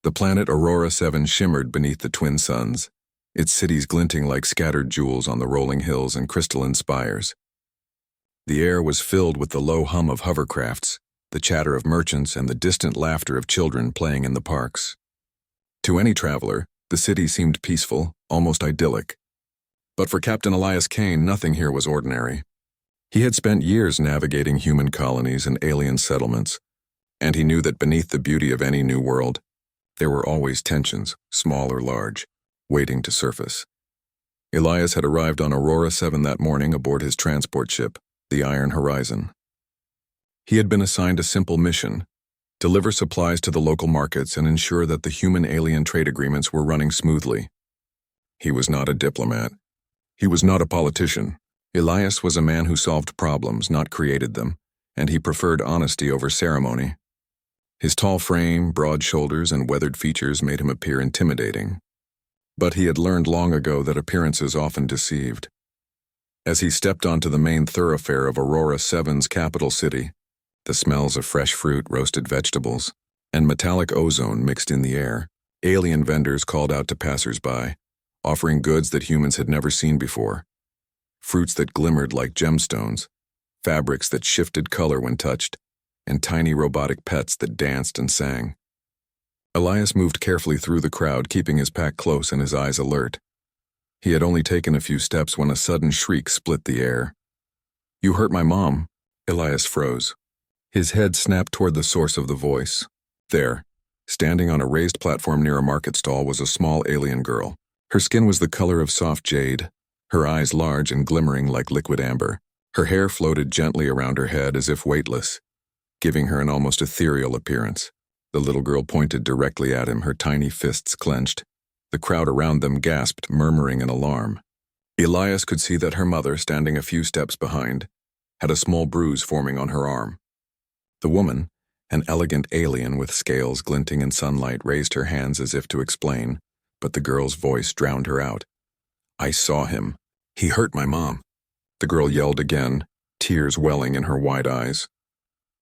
The planet Aurora 7 shimmered beneath the twin suns, its cities glinting like scattered jewels on the rolling hills and crystalline spires. The air was filled with the low hum of hovercrafts, the chatter of merchants, and the distant laughter of children playing in the parks. To any traveler, the city seemed peaceful, almost idyllic. But for Captain Elias Kane, nothing here was ordinary. He had spent years navigating human colonies and alien settlements, and he knew that beneath the beauty of any new world, there were always tensions, small or large, waiting to surface. Elias had arrived on Aurora 7 that morning aboard his transport ship, the Iron Horizon. He had been assigned a simple mission: deliver supplies to the local markets and ensure that the human-alien trade agreements were running smoothly. He was not a diplomat. He was not a politician. Elias was a man who solved problems, not created them, and he preferred honesty over ceremony. His tall frame, broad shoulders, and weathered features made him appear intimidating. But he had learned long ago that appearances often deceived. As he stepped onto the main thoroughfare of Aurora 7's capital city, the smells of fresh fruit, roasted vegetables, and metallic ozone mixed in the air. Alien vendors called out to passers-by, offering goods that humans had never seen before. Fruits that glimmered like gemstones, fabrics that shifted color when touched, and tiny robotic pets that danced and sang. Elias moved carefully through the crowd, keeping his pack close and his eyes alert. He had only taken a few steps when a sudden shriek split the air. "You hurt my mom." Elias froze. His head snapped toward the source of the voice. There, standing on a raised platform near a market stall, was a small alien girl. Her skin was the color of soft jade, her eyes large and glimmering like liquid amber. Her hair floated gently around her head as if weightless, giving her an almost ethereal appearance. The little girl pointed directly at him, her tiny fists clenched. The crowd around them gasped, murmuring in alarm. Elias could see that her mother, standing a few steps behind, had a small bruise forming on her arm. The woman, an elegant alien with scales glinting in sunlight, raised her hands as if to explain, but the girl's voice drowned her out. "I saw him. He hurt my mom." The girl yelled again, tears welling in her wide eyes.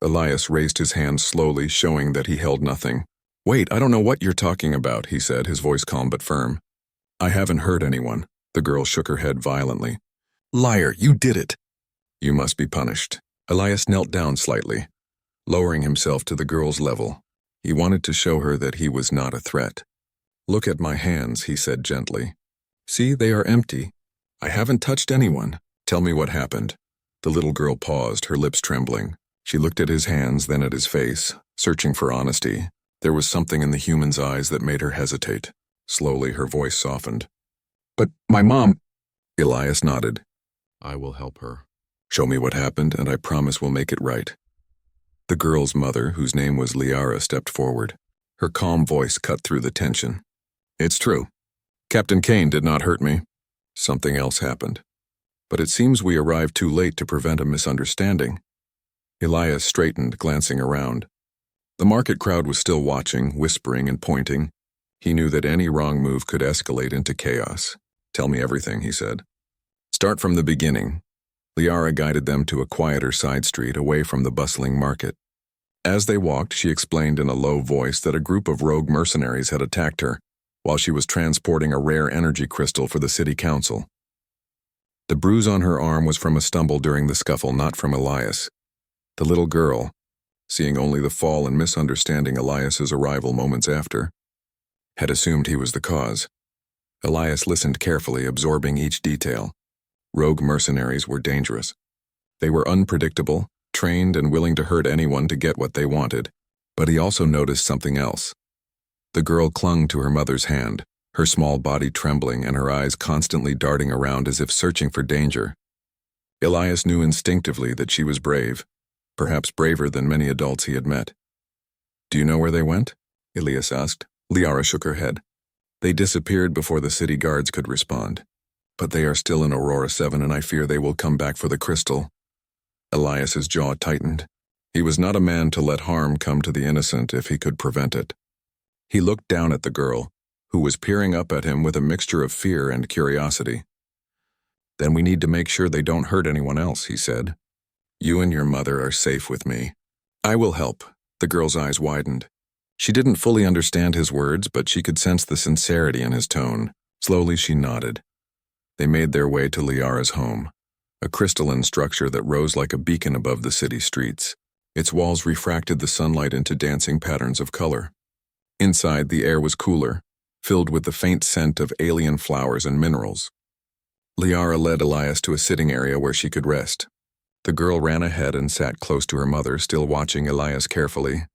Elias raised his hand slowly, showing that he held nothing. "Wait, I don't know what you're talking about," he said, his voice calm but firm. "I haven't hurt anyone." The girl shook her head violently. "Liar, you did it." "You must be punished." Elias knelt down slightly, lowering himself to the girl's level. He wanted to show her that he was not a threat. "Look at my hands," he said gently. "See, they are empty. I haven't touched anyone. Tell me what happened." The little girl paused, her lips trembling. She looked at his hands, then at his face, searching for honesty. There was something in the human's eyes that made her hesitate. Slowly, her voice softened. "But my mom—" Elias nodded. "I will help her. Show me what happened, and I promise we'll make it right." The girl's mother, whose name was Liara, stepped forward. Her calm voice cut through the tension. "It's true. Captain Kane did not hurt me. Something else happened. But it seems we arrived too late to prevent a misunderstanding." Elias straightened, glancing around. The market crowd was still watching, whispering and pointing. He knew that any wrong move could escalate into chaos. "Tell me everything," he said. "Start from the beginning." Liara guided them to a quieter side street away from the bustling market. As they walked, she explained in a low voice that a group of rogue mercenaries had attacked her while she was transporting a rare energy crystal for the city council. The bruise on her arm was from a stumble during the scuffle, not from Elias. The little girl, seeing only the fall and misunderstanding Elias's arrival moments after, had assumed he was the cause. Elias listened carefully, absorbing each detail. Rogue mercenaries were dangerous. They were unpredictable, trained and willing to hurt anyone to get what they wanted. But he also noticed something else. The girl clung to her mother's hand, her small body trembling and her eyes constantly darting around as if searching for danger. Elias knew instinctively that she was brave, perhaps braver than many adults he had met. "Do you know where they went?" Elias asked. Liara shook her head. "They disappeared before the city guards could respond. But they are still in Aurora 7, and I fear they will come back for the crystal." Elias's jaw tightened. He was not a man to let harm come to the innocent if he could prevent it. He looked down at the girl, who was peering up at him with a mixture of fear and curiosity. "Then we need to make sure they don't hurt anyone else," he said. "You and your mother are safe with me." "I will help." The girl's eyes widened. She didn't fully understand his words, but she could sense the sincerity in his tone. Slowly she nodded. They made their way to Liara's home, a crystalline structure that rose like a beacon above the city streets. Its walls refracted the sunlight into dancing patterns of color. Inside, the air was cooler, filled with the faint scent of alien flowers and minerals. Liara led Elias to a sitting area where she could rest. The girl ran ahead and sat close to her mother, still watching Elias carefully.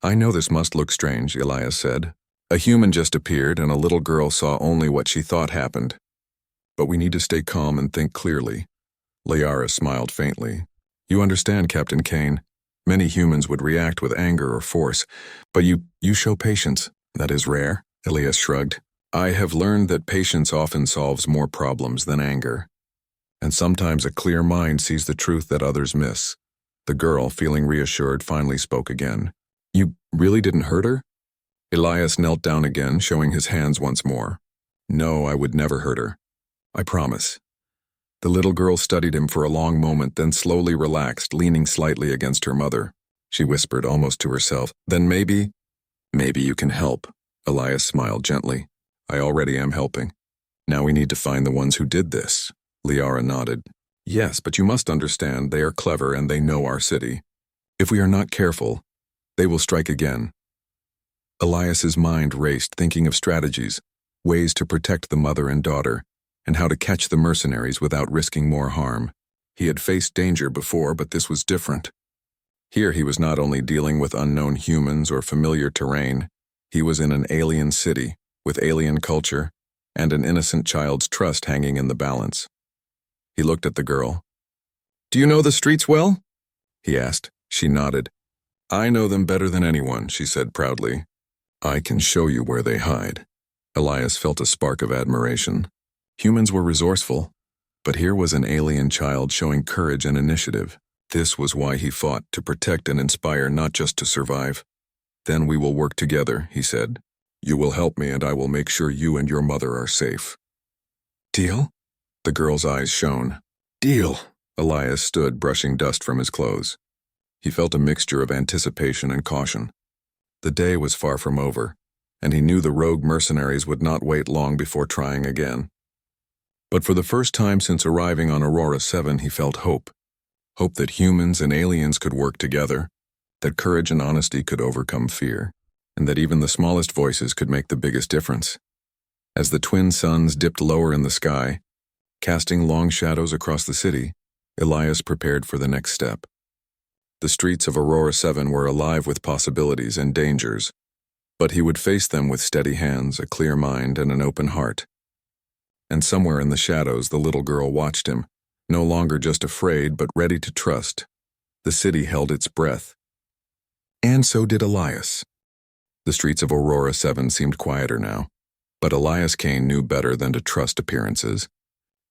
"I know this must look strange," Elias said. "A human just appeared and a little girl saw only what she thought happened. But we need to stay calm and think clearly." Liara smiled faintly. "You understand, Captain Kane. Many humans would react with anger or force, but you show patience. That is rare," Elias shrugged. "I have learned that patience often solves more problems than anger. And sometimes a clear mind sees the truth that others miss." The girl, feeling reassured, finally spoke again. "You really didn't hurt her?" Elias knelt down again, showing his hands once more. "No, I would never hurt her. I promise." The little girl studied him for a long moment, then slowly relaxed, leaning slightly against her mother. She whispered, almost to herself, "Then maybe you can help." Elias smiled gently. "I already am helping. Now we need to find the ones who did this." Liara nodded. "Yes, but you must understand, they are clever and they know our city. If we are not careful, they will strike again." Elias's mind raced, thinking of strategies, ways to protect the mother and daughter, and how to catch the mercenaries without risking more harm. He had faced danger before, but this was different. Here he was not only dealing with unknown humans or familiar terrain, he was in an alien city, with alien culture, and an innocent child's trust hanging in the balance. He looked at the girl. "Do you know the streets well?" he asked. She nodded. "I know them better than anyone," she said proudly. "I can show you where they hide." Elias felt a spark of admiration. Humans were resourceful, but here was an alien child showing courage and initiative. This was why he fought, to protect and inspire, not just to survive. "Then we will work together," he said. "You will help me and I will make sure you and your mother are safe." "Deal?" The girl's eyes shone. "Deal." Elias stood, brushing dust from his clothes. He felt a mixture of anticipation and caution. The day was far from over, and he knew the rogue mercenaries would not wait long before trying again. But for the first time since arriving on Aurora 7, he felt hope. Hope that humans and aliens could work together, that courage and honesty could overcome fear, and that even the smallest voices could make the biggest difference. As the twin suns dipped lower in the sky, casting long shadows across the city, Elias prepared for the next step. The streets of Aurora 7 were alive with possibilities and dangers, but he would face them with steady hands, a clear mind, and an open heart. And somewhere in the shadows, the little girl watched him, no longer just afraid, but ready to trust. The city held its breath. And so did Elias. The streets of Aurora 7 seemed quieter now, but Elias Kane knew better than to trust appearances.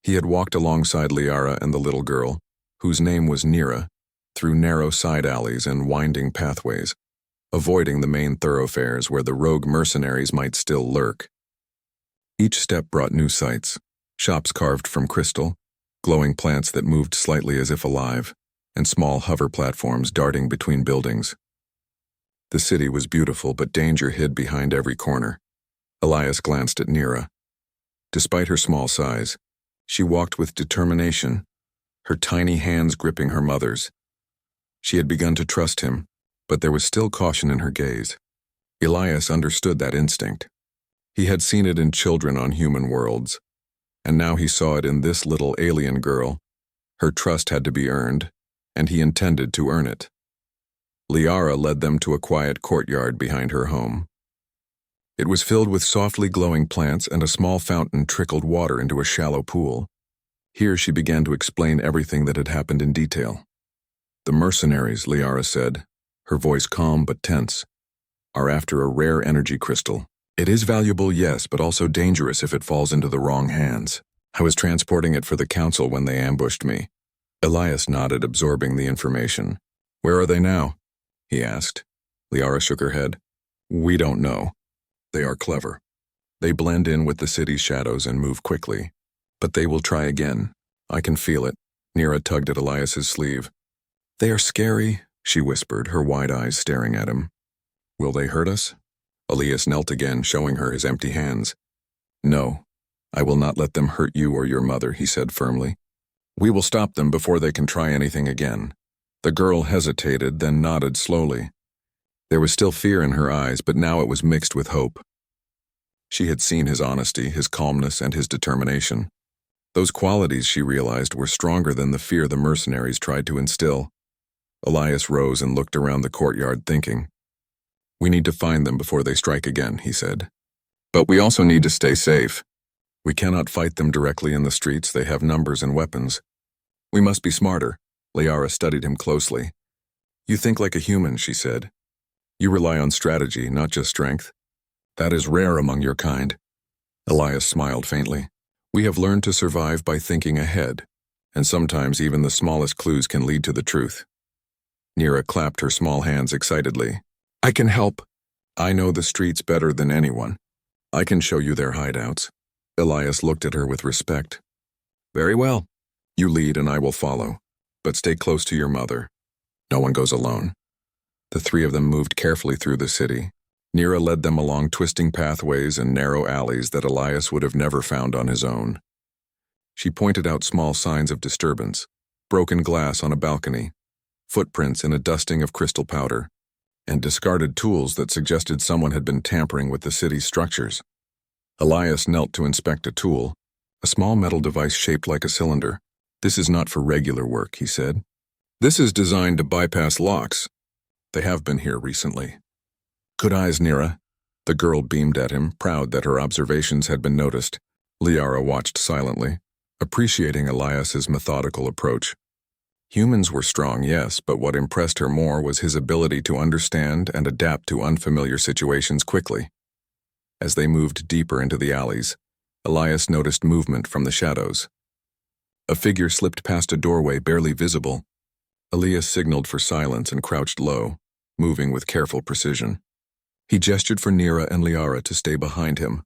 He had walked alongside Liara and the little girl, whose name was Nira, through narrow side alleys and winding pathways, avoiding the main thoroughfares where the rogue mercenaries might still lurk. Each step brought new sights, shops carved from crystal, glowing plants that moved slightly as if alive, and small hover platforms darting between buildings. The city was beautiful, but danger hid behind every corner. Elias glanced at Nira. Despite her small size, she walked with determination, her tiny hands gripping her mother's. She had begun to trust him, but there was still caution in her gaze. Elias understood that instinct. He had seen it in children on human worlds, and now he saw it in this little alien girl. Her trust had to be earned, and he intended to earn it. Liara led them to a quiet courtyard behind her home. It was filled with softly glowing plants, and a small fountain trickled water into a shallow pool. Here she began to explain everything that had happened in detail. "The mercenaries," Liara said, her voice calm but tense, "are after a rare energy crystal. It is valuable, yes, but also dangerous if it falls into the wrong hands. I was transporting it for the council when they ambushed me." Elias nodded, absorbing the information. "Where are they now?" he asked. Liara shook her head. "We don't know. They are clever. They blend in with the city's shadows and move quickly. But they will try again. I can feel it." Nira tugged at Elias's sleeve. "They are scary," she whispered, her wide eyes staring at him. Will they hurt us? Elias knelt again, showing her his empty hands. No, I will not let them hurt you or your mother, he said firmly. We will stop them before they can try anything again. The girl hesitated, then nodded slowly. There was still fear in her eyes, but now it was mixed with hope. She had seen his honesty, his calmness, and his determination. Those qualities, she realized, were stronger than the fear the mercenaries tried to instill. Elias rose and looked around the courtyard, thinking. We need to find them before they strike again, he said. But we also need to stay safe. We cannot fight them directly in the streets. They have numbers and weapons. We must be smarter. Liara studied him closely. You think like a human, she said. You rely on strategy, not just strength. That is rare among your kind. Elias smiled faintly. We have learned to survive by thinking ahead, and sometimes even the smallest clues can lead to the truth. Nira clapped her small hands excitedly. I can help. I know the streets better than anyone. I can show you their hideouts. Elias looked at her with respect. Very well. You lead and I will follow, but stay close to your mother. No one goes alone. The three of them moved carefully through the city. Nira led them along twisting pathways and narrow alleys that Elias would have never found on his own. She pointed out small signs of disturbance, broken glass on a balcony, footprints in a dusting of crystal powder, and discarded tools that suggested someone had been tampering with the city's structures. Elias knelt to inspect a tool, a small metal device shaped like a cylinder. This is not for regular work, he said. This is designed to bypass locks. They have been here recently. Good eyes, Nira. The girl beamed at him, proud that her observations had been noticed. Liara watched silently, appreciating Elias's methodical approach. Humans were strong, yes, but what impressed her more was his ability to understand and adapt to unfamiliar situations quickly. As they moved deeper into the alleys, Elias noticed movement from the shadows. A figure slipped past a doorway barely visible. Elias signaled for silence and crouched low, moving with careful precision. He gestured for Nira and Liara to stay behind him.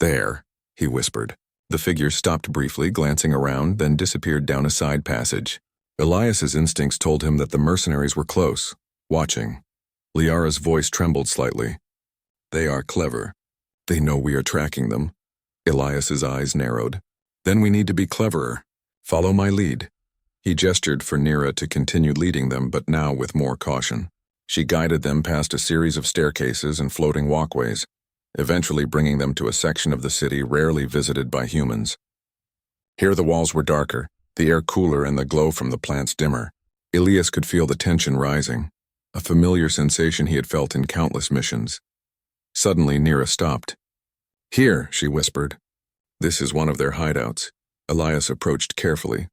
There, he whispered. The figure stopped briefly, glancing around, then disappeared down a side passage. Elias's instincts told him that the mercenaries were close, watching. Liara's voice trembled slightly. They are clever. They know we are tracking them. Elias's eyes narrowed. Then we need to be cleverer. Follow my lead. He gestured for Nira to continue leading them, but now with more caution. She guided them past a series of staircases and floating walkways, eventually bringing them to a section of the city rarely visited by humans. Here the walls were darker, the air cooler and the glow from the plants dimmer. Elias could feel the tension rising, a familiar sensation he had felt in countless missions. Suddenly, Nira stopped. Here, she whispered. This is one of their hideouts. Elias approached carefully.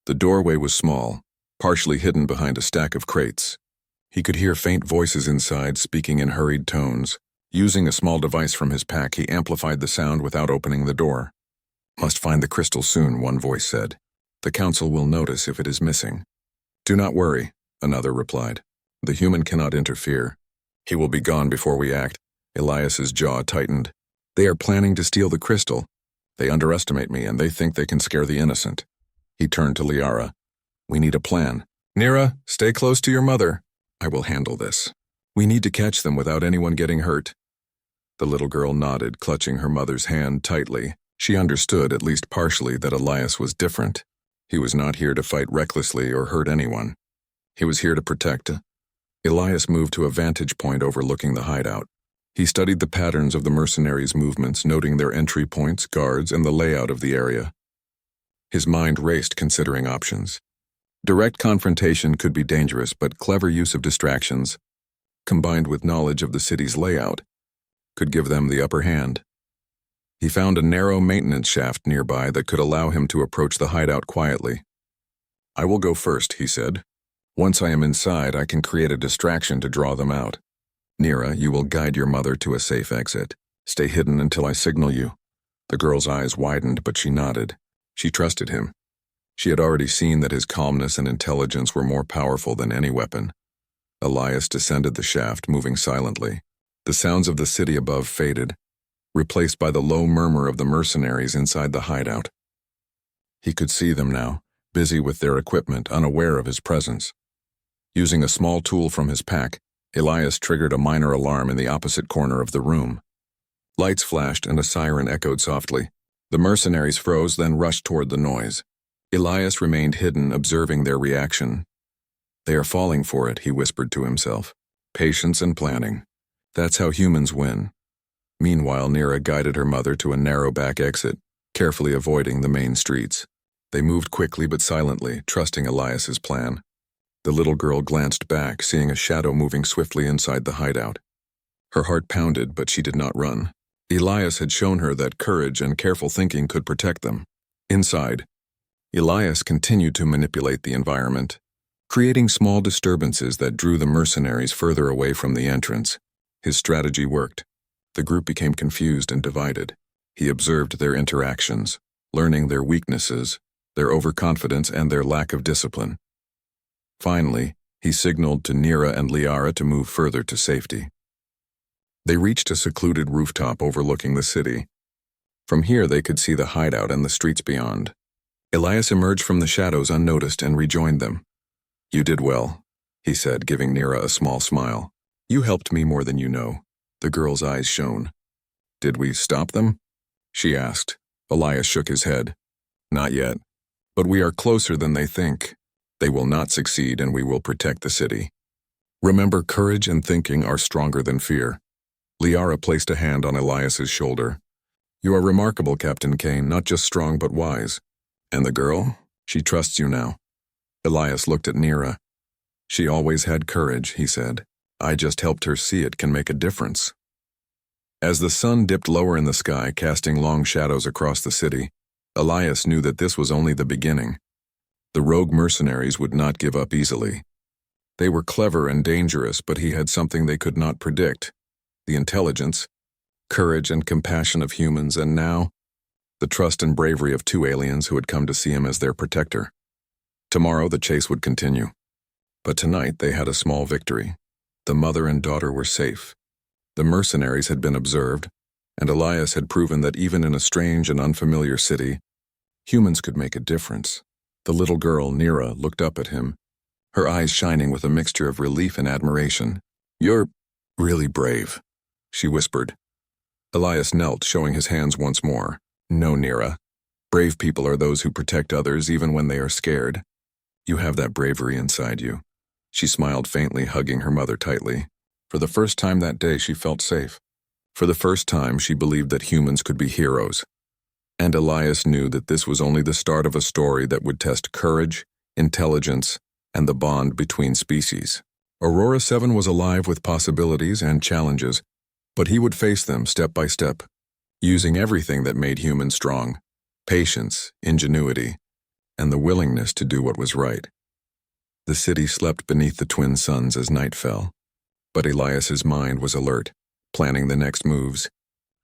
The doorway was small, partially hidden behind a stack of crates. He could hear faint voices inside speaking in hurried tones. Using a small device from his pack, he amplified the sound without opening the door. Must find the crystal soon, one voice said. The council will notice if it is missing. Do not worry, another replied. The human cannot interfere. He will be gone before we act. Elias's jaw tightened. They are planning to steal the crystal. They underestimate me and they think they can scare the innocent. He turned to Liara. We need a plan. Nira, stay close to your mother. I will handle this. We need to catch them without anyone getting hurt. The little girl nodded, clutching her mother's hand tightly. She understood, at least partially, that Elias was different. He was not here to fight recklessly or hurt anyone. He was here to protect. Elias moved to a vantage point overlooking the hideout. He studied the patterns of the mercenaries' movements, noting their entry points, guards, and the layout of the area. His mind raced, considering options. Direct confrontation could be dangerous, but clever use of distractions, combined with knowledge of the city's layout, could give them the upper hand. He found a narrow maintenance shaft nearby that could allow him to approach the hideout quietly. I will go first, he said. Once I am inside, I can create a distraction to draw them out. Nira, you will guide your mother to a safe exit. Stay hidden until I signal you. The girl's eyes widened, but she nodded. She trusted him. She had already seen that his calmness and intelligence were more powerful than any weapon. Elias descended the shaft, moving silently. The sounds of the city above faded, replaced by the low murmur of the mercenaries inside the hideout. He could see them now, busy with their equipment, unaware of his presence. Using a small tool from his pack, Elias triggered a minor alarm in the opposite corner of the room. Lights flashed and a siren echoed softly. The mercenaries froze, then rushed toward the noise. Elias remained hidden, observing their reaction. "They are falling for it," he whispered to himself. "Patience and planning. That's how humans win." Meanwhile, Nira guided her mother to a narrow back exit, carefully avoiding the main streets. They moved quickly but silently, trusting Elias's plan. The little girl glanced back, seeing a shadow moving swiftly inside the hideout. Her heart pounded, but she did not run. Elias had shown her that courage and careful thinking could protect them. Inside, Elias continued to manipulate the environment, creating small disturbances that drew the mercenaries further away from the entrance. His strategy worked. The group became confused and divided. He observed their interactions, learning their weaknesses, their overconfidence, and their lack of discipline. Finally, he signaled to Nira and Liara to move further to safety. They reached a secluded rooftop overlooking the city. From here they could see the hideout and the streets beyond. Elias emerged from the shadows unnoticed and rejoined them. "You did well," he said, giving Nira a small smile. "You helped me more than you know." The girl's eyes shone. "Did we stop them?" she asked. Elias shook his head. "Not yet. But we are closer than they think. They will not succeed, and we will protect the city. Remember, courage and thinking are stronger than fear." Liara placed a hand on Elias's shoulder. "You are remarkable, Captain Kane, not just strong but wise. And the girl? She trusts you now." Elias looked at Nira. "She always had courage," he said. "I just helped her see it can make a difference." As the sun dipped lower in the sky, casting long shadows across the city, Elias knew that this was only the beginning. The rogue mercenaries would not give up easily. They were clever and dangerous, but he had something they could not predict: the intelligence, courage, and compassion of humans, and now, the trust and bravery of two aliens who had come to see him as their protector. Tomorrow the chase would continue. But tonight they had a small victory. The mother and daughter were safe. The mercenaries had been observed, and Elias had proven that even in a strange and unfamiliar city, humans could make a difference. The little girl, Nira, looked up at him, her eyes shining with a mixture of relief and admiration. "You're really brave," she whispered. Elias knelt, showing his hands once more. "No, Nira. Brave people are those who protect others even when they are scared. You have that bravery inside you." She smiled faintly, hugging her mother tightly. For the first time that day, she felt safe. For the first time, she believed that humans could be heroes. And Elias knew that this was only the start of a story that would test courage, intelligence, and the bond between species. Aurora 7 was alive with possibilities and challenges, but he would face them step by step, using everything that made humans strong: patience, ingenuity, and the willingness to do what was right. The city slept beneath the twin suns as night fell, but Elias's mind was alert, planning the next moves,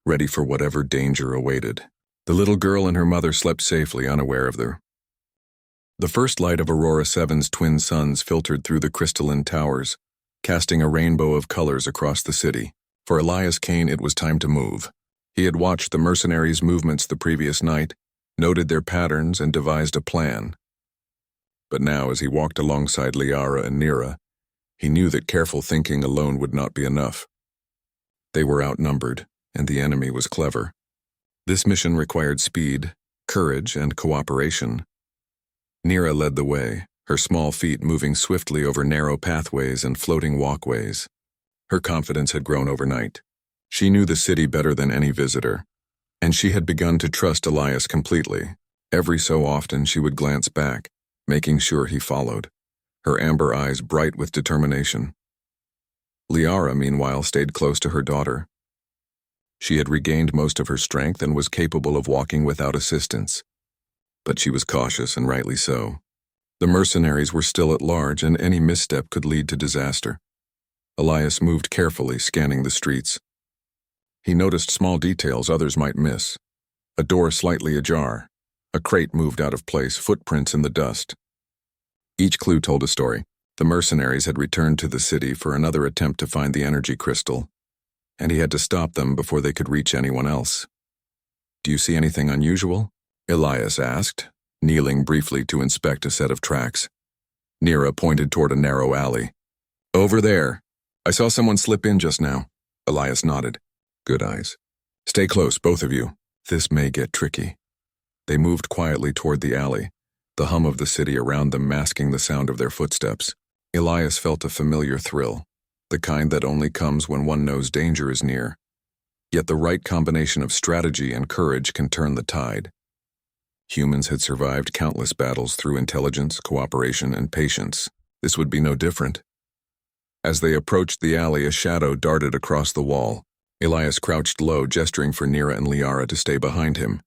ready for whatever danger awaited. The little girl and her mother slept safely, unaware of the first light of Aurora 7's twin suns filtered through the crystalline towers, casting a rainbow of colors across the city. For Elias Kane, it was time to move. He had watched the mercenaries' movements the previous night, noted their patterns, and devised a plan. But now, as he walked alongside Liara and Nira, he knew that careful thinking alone would not be enough. They were outnumbered, and the enemy was clever. This mission required speed, courage, and cooperation. Nira led the way, her small feet moving swiftly over narrow pathways and floating walkways. Her confidence had grown overnight. She knew the city better than any visitor, and she had begun to trust Elias completely. Every so often she would glance back, making sure he followed, her amber eyes bright with determination. Liara, meanwhile, stayed close to her daughter. She had regained most of her strength and was capable of walking without assistance. But she was cautious, and rightly so. The mercenaries were still at large, and any misstep could lead to disaster. Elias moved carefully, scanning the streets. He noticed small details others might miss. A door slightly ajar, a crate moved out of place, footprints in the dust. Each clue told a story. The mercenaries had returned to the city for another attempt to find the energy crystal, and he had to stop them before they could reach anyone else. "Do you see anything unusual?" Elias asked, kneeling briefly to inspect a set of tracks. Nira pointed toward a narrow alley. "Over there, I saw someone slip in just now. Elias nodded. Good eyes. Stay close, both of you. This may get tricky. They moved quietly toward the alley, the hum of the city around them masking the sound of their footsteps. Elias felt a familiar thrill, the kind that only comes when one knows danger is near. Yet the right combination of strategy and courage can turn the tide. Humans had survived countless battles through intelligence, cooperation, and patience. This would be no different. As they approached the alley, a shadow darted across the wall. Elias crouched low, gesturing for Nira and Liara to stay behind him.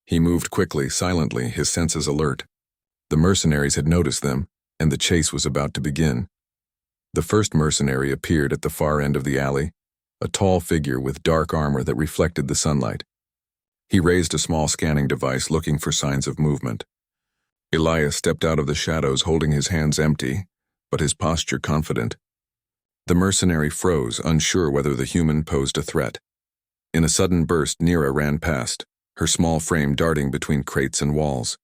He moved quickly, silently, his senses alert. The mercenaries had noticed them, and the chase was about to begin. The first mercenary appeared at the far end of the alley, a tall figure with dark armor that reflected the sunlight. He raised a small scanning device looking for signs of movement. Elias stepped out of the shadows holding his hands empty, but his posture confident. The mercenary froze, unsure whether the human posed a threat. In a sudden burst, Nira ran past, her small frame darting between crates and walls.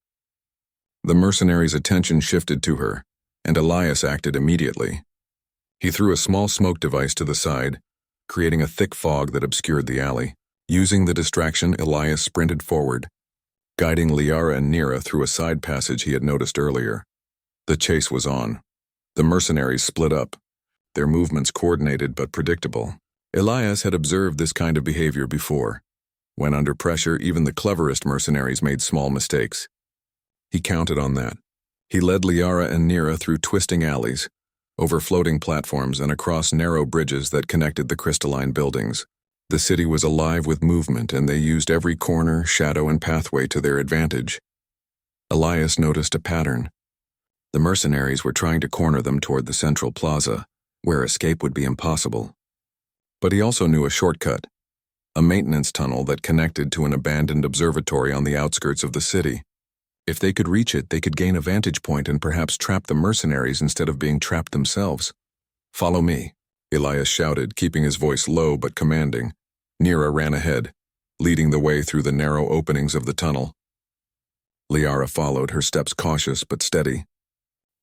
The mercenary's attention shifted to her, and Elias acted immediately. He threw a small smoke device to the side, creating a thick fog that obscured the alley. Using the distraction, Elias sprinted forward, guiding Liara and Nira through a side passage he had noticed earlier. The chase was on. The mercenaries split up, their movements coordinated but predictable. Elias had observed this kind of behavior before. When under pressure, even the cleverest mercenaries made small mistakes. He counted on that. He led Liara and Nira through twisting alleys, over floating platforms and across narrow bridges that connected the crystalline buildings. The city was alive with movement, and they used every corner, shadow, and pathway to their advantage. Elias noticed a pattern. The mercenaries were trying to corner them toward the central plaza, where escape would be impossible. But he also knew a shortcut, a maintenance tunnel that connected to an abandoned observatory on the outskirts of the city. If they could reach it, they could gain a vantage point and perhaps trap the mercenaries instead of being trapped themselves. Follow me, Elias shouted, keeping his voice low but commanding. Nira ran ahead, leading the way through the narrow openings of the tunnel. Liara followed, her steps cautious but steady.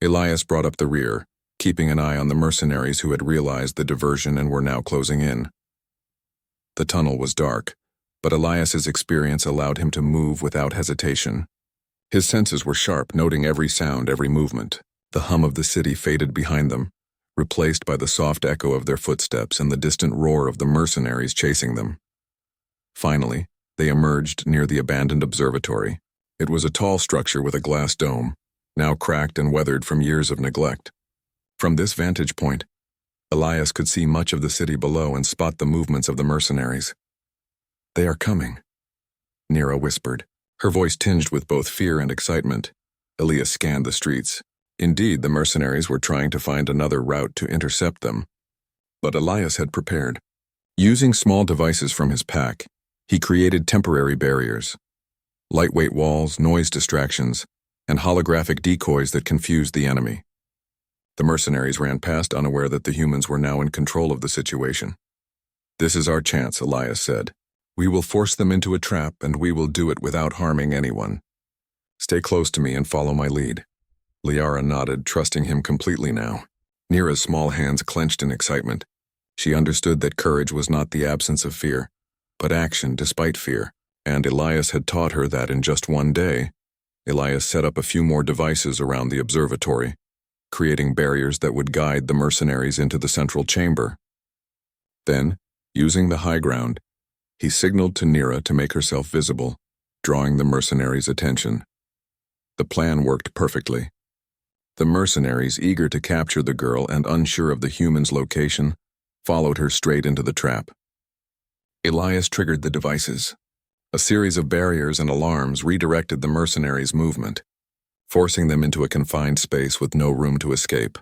Elias brought up the rear, keeping an eye on the mercenaries who had realized the diversion and were now closing in. The tunnel was dark, but Elias's experience allowed him to move without hesitation. His senses were sharp, noting every sound, every movement. The hum of the city faded behind them, replaced by the soft echo of their footsteps and the distant roar of the mercenaries chasing them. Finally, they emerged near the abandoned observatory. It was a tall structure with a glass dome, now cracked and weathered from years of neglect. From this vantage point, Elias could see much of the city below and spot the movements of the mercenaries. They are coming, Nira whispered, her voice tinged with both fear and excitement. Elias scanned the streets. Indeed, the mercenaries were trying to find another route to intercept them. But Elias had prepared. Using small devices from his pack, he created temporary barriers. Lightweight walls, noise distractions, and holographic decoys that confused the enemy. The mercenaries ran past, unaware that the humans were now in control of the situation. This is our chance, Elias said. We will force them into a trap, and we will do it without harming anyone. Stay close to me and follow my lead. Liara nodded, trusting him completely now. Nira's small hands clenched in excitement. She understood that courage was not the absence of fear, but action despite fear, and Elias had taught her that in just one day. Elias set up a few more devices around the observatory, creating barriers that would guide the mercenaries into the central chamber. Then, using the high ground, he signaled to Nira to make herself visible, drawing the mercenaries' attention. The plan worked perfectly. The mercenaries, eager to capture the girl and unsure of the human's location, followed her straight into the trap. Elias triggered the devices. A series of barriers and alarms redirected the mercenaries' movement, forcing them into a confined space with no room to escape.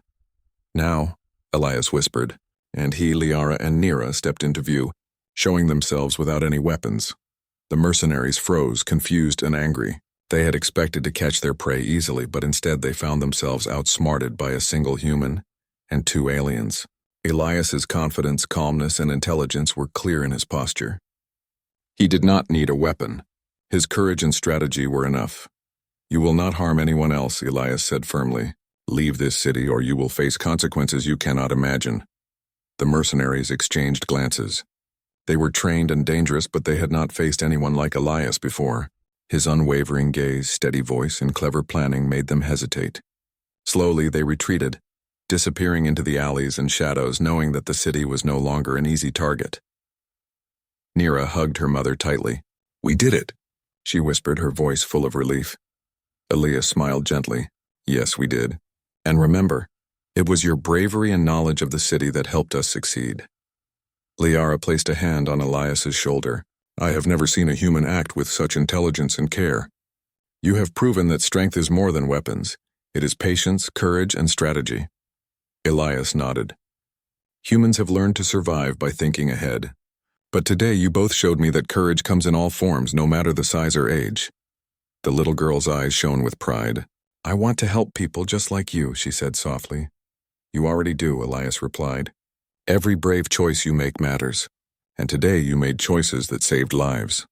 Now, Elias whispered, and he, Liara, and Nira stepped into view, showing themselves without any weapons. The mercenaries froze, confused and angry. They had expected to catch their prey easily, but instead they found themselves outsmarted by a single human and two aliens. Elias's confidence, calmness, and intelligence were clear in his posture. He did not need a weapon. His courage and strategy were enough. You will not harm anyone else, Elias said firmly. Leave this city or you will face consequences you cannot imagine. The mercenaries exchanged glances. They were trained and dangerous, but they had not faced anyone like Elias before. His unwavering gaze, steady voice, and clever planning made them hesitate. Slowly they retreated, disappearing into the alleys and shadows, knowing that the city was no longer an easy target. Nira hugged her mother tightly. "We did it," she whispered, her voice full of relief. Elias smiled gently. "Yes, we did. And remember, it was your bravery and knowledge of the city that helped us succeed." Liara placed a hand on Elias's shoulder. "I have never seen a human act with such intelligence and care. You have proven that strength is more than weapons. It is patience, courage, and strategy." Elias nodded. "Humans have learned to survive by thinking ahead. But today you both showed me that courage comes in all forms, no matter the size or age." The little girl's eyes shone with pride. "I want to help people just like you," she said softly. "You already do," Elias replied. "Every brave choice you make matters, and today you made choices that saved lives."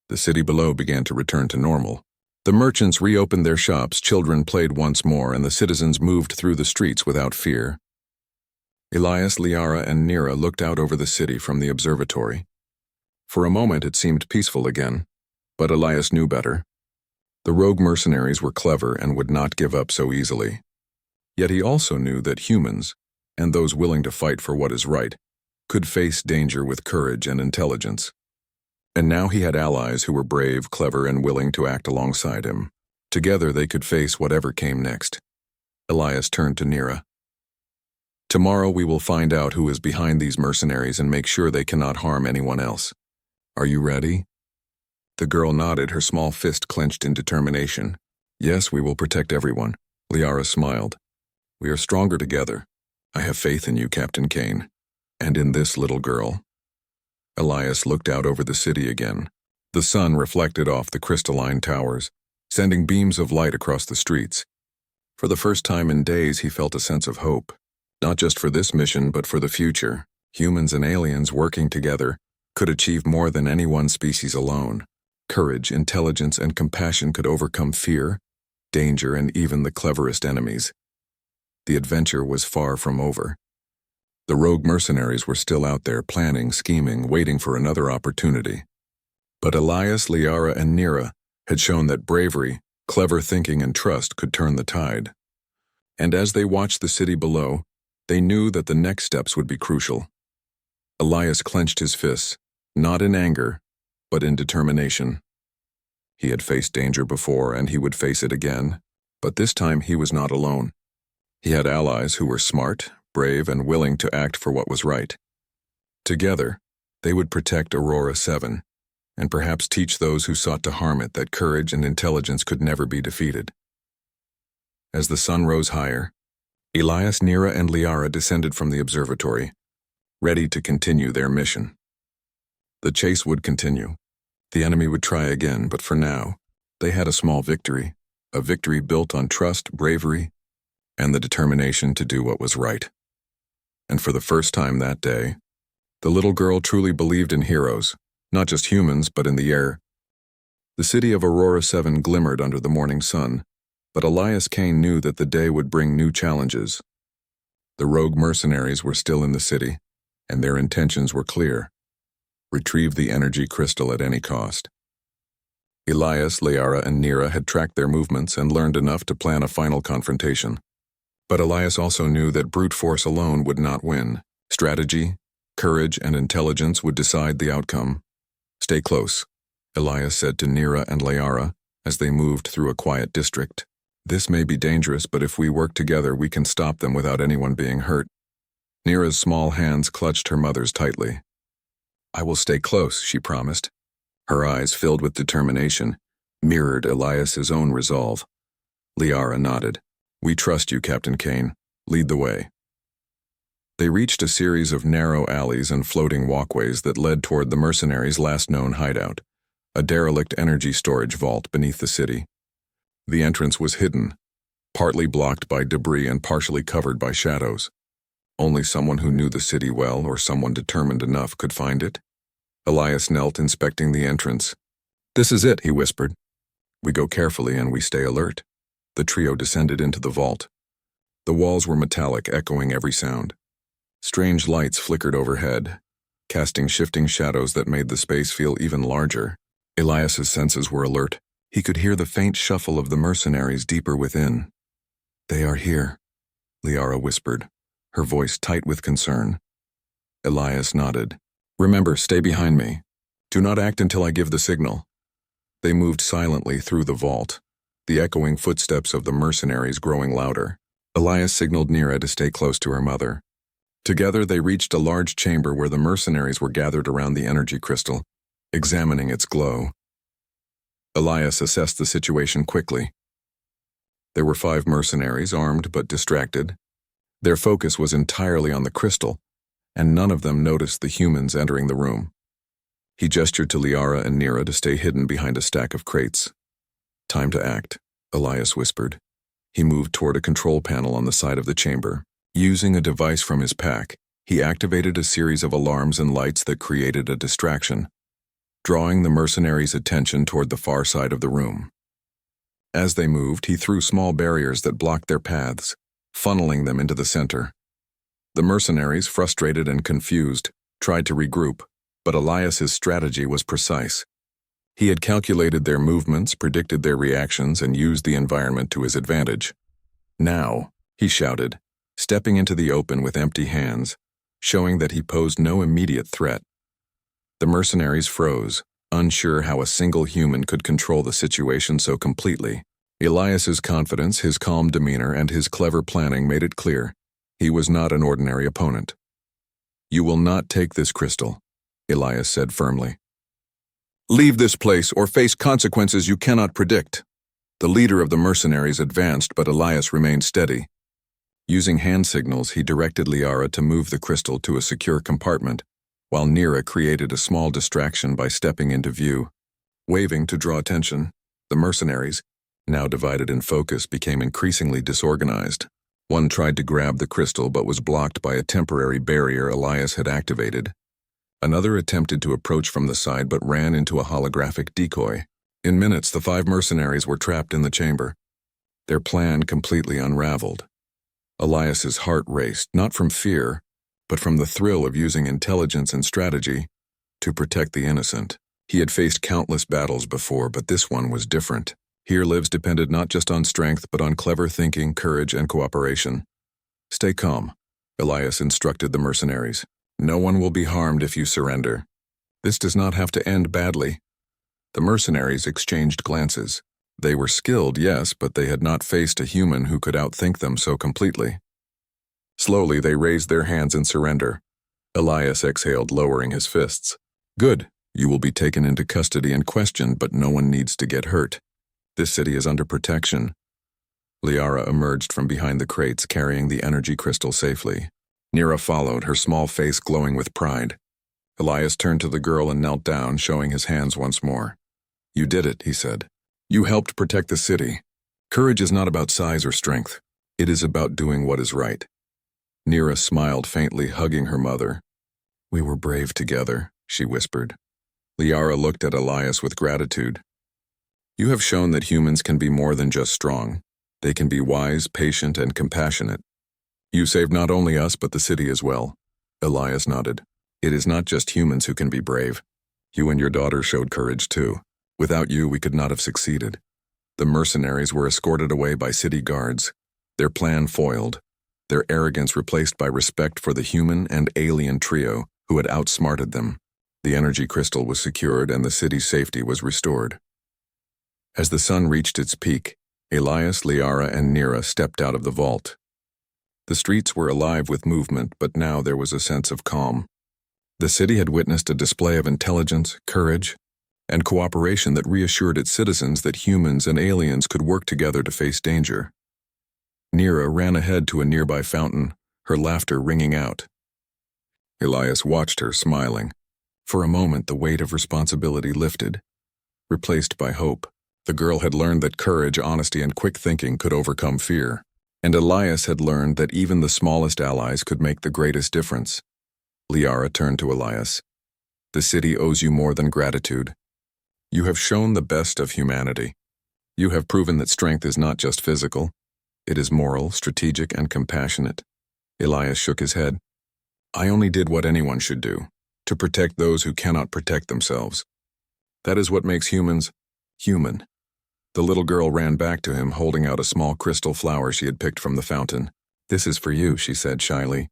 The city below began to return to normal. The merchants reopened their shops, children played once more, and the citizens moved through the streets without fear. Elias, Liara, and Nira looked out over the city from the observatory. For a moment it seemed peaceful again, but Elias knew better. The rogue mercenaries were clever and would not give up so easily. Yet he also knew that humans, and those willing to fight for what is right, could face danger with courage and intelligence. And now he had allies who were brave, clever, and willing to act alongside him. Together they could face whatever came next. Elias turned to Nira. "Tomorrow we will find out who is behind these mercenaries and make sure they cannot harm anyone else. Are you ready?" The girl nodded, her small fist clenched in determination. "Yes, we will protect everyone." Liara smiled. "We are stronger together. I have faith in you, Captain Kane. And in this little girl." Elias looked out over the city again. The sun reflected off the crystalline towers, sending beams of light across the streets. For the first time in days he felt a sense of hope. Not just for this mission, but for the future. Humans and aliens working together could achieve more than any one species alone. Courage, intelligence, and compassion could overcome fear, danger, and even the cleverest enemies. The adventure was far from over. The rogue mercenaries were still out there planning, scheming, waiting for another opportunity. But Elias, Liara, and Nira had shown that bravery, clever thinking, and trust could turn the tide. And as they watched the city below, they knew that the next steps would be crucial. Elias clenched his fists, not in anger, but in determination. He had faced danger before, and he would face it again, but this time he was not alone. He had allies who were smart, brave, and willing to act for what was right. Together, they would protect Aurora 7, and perhaps teach those who sought to harm it that courage and intelligence could never be defeated. As the sun rose higher, Elias, Nira, and Liara descended from the observatory, ready to continue their mission. The chase would continue. The enemy would try again, but for now, they had a small victory, a victory built on trust, bravery, and the determination to do what was right. And for the first time that day, the little girl truly believed in heroes, not just humans, but in the air. The city of Aurora 7 glimmered under the morning sun, but Elias Kane knew that the day would bring new challenges. The rogue mercenaries were still in the city, and their intentions were clear: retrieve the energy crystal at any cost. Elias, Liara, and Nira had tracked their movements and learned enough to plan a final confrontation. But Elias also knew that brute force alone would not win. Strategy, courage, and intelligence would decide the outcome. "Stay close," Elias said to Nira and Liara as they moved through a quiet district. "This may be dangerous, but if we work together, we can stop them without anyone being hurt." Nira's small hands clutched her mother's tightly. "I will stay close," she promised. Her eyes, filled with determination, mirrored Elias's own resolve. Liara nodded. "We trust you, Captain Kane. Lead the way." They reached a series of narrow alleys and floating walkways that led toward the mercenaries' last known hideout, a derelict energy storage vault beneath the city. The entrance was hidden, partly blocked by debris and partially covered by shadows. Only someone who knew the city well, or someone determined enough, could find it. Elias knelt, inspecting the entrance. "This is it," he whispered. "We go carefully and we stay alert." The trio descended into the vault. The walls were metallic, echoing every sound. Strange lights flickered overhead, casting shifting shadows that made the space feel even larger. Elias's senses were alert. He could hear the faint shuffle of the mercenaries deeper within. "They are here," Liara whispered, her voice tight with concern. Elias nodded. "Remember, stay behind me. Do not act until I give the signal." They moved silently through the vault, the echoing footsteps of the mercenaries growing louder. Elias signaled Nira to stay close to her mother. Together they reached a large chamber where the mercenaries were gathered around the energy crystal, examining its glow. Elias assessed the situation quickly. There were 5 mercenaries, armed but distracted. Their focus was entirely on the crystal, and none of them noticed the humans entering the room. He gestured to Liara and Nira to stay hidden behind a stack of crates. "Time to act," Elias whispered. He moved toward a control panel on the side of the chamber. Using a device from his pack, he activated a series of alarms and lights that created a distraction, drawing the mercenaries' attention toward the far side of the room. As they moved, he threw small barriers that blocked their paths, funneling them into the center. The mercenaries, frustrated and confused, tried to regroup, but Elias's strategy was precise. He had calculated their movements, predicted their reactions, and used the environment to his advantage. "Now," he shouted, stepping into the open with empty hands, showing that he posed no immediate threat. The mercenaries froze, unsure how a single human could control the situation so completely. Elias's confidence, his calm demeanor, and his clever planning made it clear he was not an ordinary opponent. "You will not take this crystal," Elias said firmly. "Leave this place or face consequences you cannot predict." The leader of the mercenaries advanced, but Elias remained steady. Using hand signals, he directed Liara to move the crystal to a secure compartment, while Nira created a small distraction by stepping into view. Waving to draw attention, the mercenaries, now divided in focus, became increasingly disorganized. One tried to grab the crystal but was blocked by a temporary barrier Elias had activated. Another attempted to approach from the side but ran into a holographic decoy. In minutes, the 5 mercenaries were trapped in the chamber. Their plan completely unraveled. Elias's heart raced, not from fear, but from the thrill of using intelligence and strategy to protect the innocent. He had faced countless battles before, but this one was different. Here lives depended not just on strength, but on clever thinking, courage, and cooperation. "Stay calm," Elias instructed the mercenaries. "No one will be harmed if you surrender. This does not have to end badly." The mercenaries exchanged glances. They were skilled, yes, but they had not faced a human who could outthink them so completely. Slowly, they raised their hands in surrender. Elias exhaled, lowering his fists. "Good. You will be taken into custody and questioned, but no one needs to get hurt. This city is under protection." Liara emerged from behind the crates, carrying the energy crystal safely. Nira followed, her small face glowing with pride. Elias turned to the girl and knelt down, showing his hands once more. "You did it," he said. "You helped protect the city. Courage is not about size or strength. It is about doing what is right." Nira smiled faintly, hugging her mother. "We were brave together," she whispered. Liara looked at Elias with gratitude. "You have shown that humans can be more than just strong. They can be wise, patient, and compassionate. You saved not only us, but the city as well." Elias nodded. "It is not just humans who can be brave. You and your daughter showed courage too. Without you, we could not have succeeded." The mercenaries were escorted away by city guards, their plan foiled, their arrogance replaced by respect for the human and alien trio who had outsmarted them. The energy crystal was secured and the city's safety was restored. As the sun reached its peak, Elias, Liara, and Nira stepped out of the vault. The streets were alive with movement, but now there was a sense of calm. The city had witnessed a display of intelligence, courage, and cooperation that reassured its citizens that humans and aliens could work together to face danger. Nira ran ahead to a nearby fountain, her laughter ringing out. Elias watched her, smiling. For a moment, the weight of responsibility lifted, replaced by hope. The girl had learned that courage, honesty, and quick thinking could overcome fear. And Elias had learned that even the smallest allies could make the greatest difference. Liara turned to Elias. "The city owes you more than gratitude. You have shown the best of humanity. You have proven that strength is not just physical. It is moral, strategic, and compassionate." Elias shook his head. I only did what anyone should do, to protect those who cannot protect themselves. That is what makes humans human. The little girl ran back to him, holding out a small crystal flower she had picked from the fountain. This is for you, she said shyly.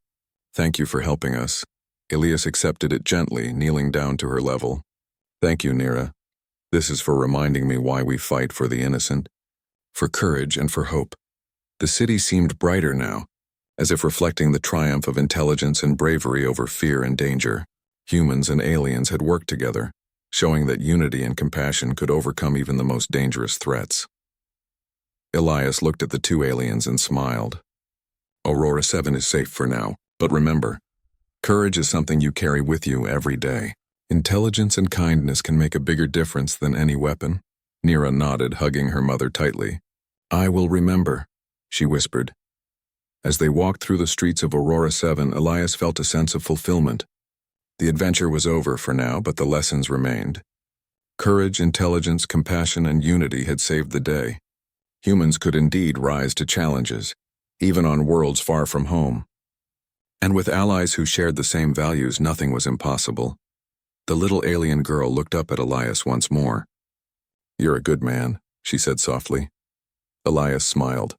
Thank you for helping us. Elias accepted it gently, kneeling down to her level. Thank you, Nira. This is for reminding me why we fight for the innocent, for courage and for hope. The city seemed brighter now, as if reflecting the triumph of intelligence and bravery over fear and danger. Humans and aliens had worked together, showing that unity and compassion could overcome even the most dangerous threats. Elias looked at the two aliens and smiled. Aurora 7 is safe for now, but remember, courage is something you carry with you every day. Intelligence and kindness can make a bigger difference than any weapon. Nira nodded, hugging her mother tightly. I will remember, she whispered. As they walked through the streets of Aurora 7, Elias felt a sense of fulfillment. The adventure was over for now, but the lessons remained. Courage, intelligence, compassion, and unity had saved the day. Humans could indeed rise to challenges, even on worlds far from home. And with allies who shared the same values, nothing was impossible. The little alien girl looked up at Elias once more. You're a good man, she said softly. Elias smiled,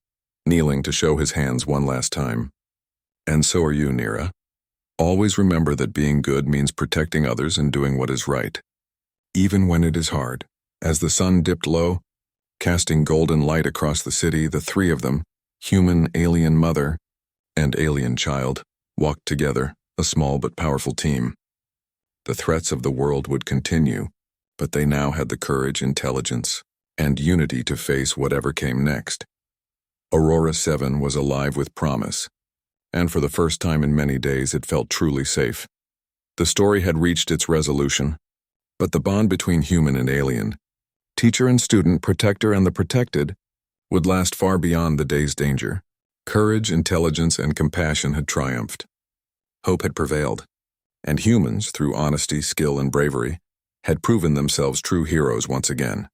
kneeling to show his hands one last time. And so are you, Nira. Always remember that being good means protecting others and doing what is right, even when it is hard. As the sun dipped low, casting golden light across the city, the three of them, human, alien mother, and alien child, walked together, a small but powerful team. The threats of the world would continue, but they now had the courage, intelligence, and unity to face whatever came next. Aurora 7 was alive with promise, and for the first time in many days it felt truly safe. The story had reached its resolution, but the bond between human and alien, teacher and student, protector and the protected, would last far beyond the day's danger. Courage, intelligence, and compassion had triumphed. Hope had prevailed, and humans, through honesty, skill, and bravery, had proven themselves true heroes once again.